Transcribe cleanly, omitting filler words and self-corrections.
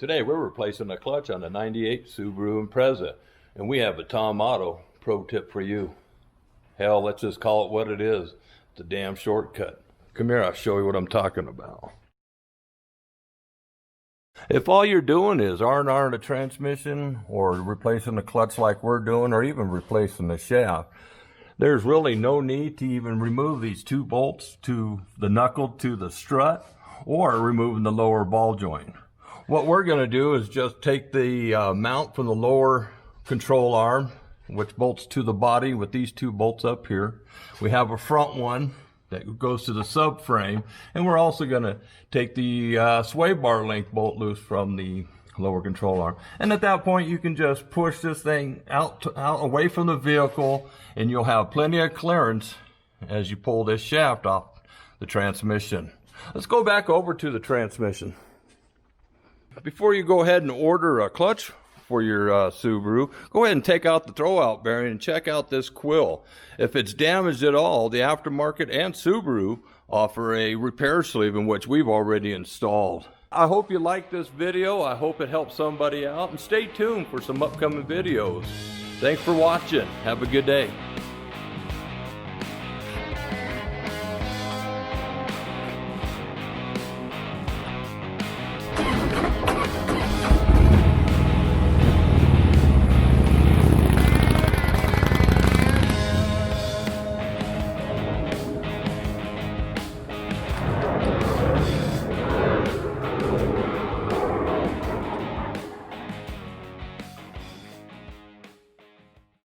Today we're replacing a clutch on the 98 Subaru Impreza, and we have a Tom Auto pro tip for you. Hell, let's just call it what it is. It's a damn shortcut. Come here, I'll show you what I'm talking about. If all you're doing is R&R the transmission or replacing the clutch like we're doing, or even replacing the shaft, there's really no need to even remove these two bolts to the knuckle to the strut or removing the lower ball joint. What we're going to do is just take the mount from the lower control arm, which bolts to the body with these two bolts up here. We have a front one that goes to the subframe, and we're also going to take the sway bar link bolt loose from the lower control arm. And at that point you can just push this thing out away from the vehicle, and you'll have plenty of clearance as you pull this shaft off the transmission. Let's go back over to the transmission. Before you go ahead and order a clutch for your Subaru, go ahead and take out the throwout bearing and check out this quill. If it's damaged at all, the aftermarket and Subaru offer a repair sleeve, in which we've already installed. I hope you liked this video. I hope it helped somebody out, and stay tuned for some upcoming videos. Thanks for watching. Have a good day.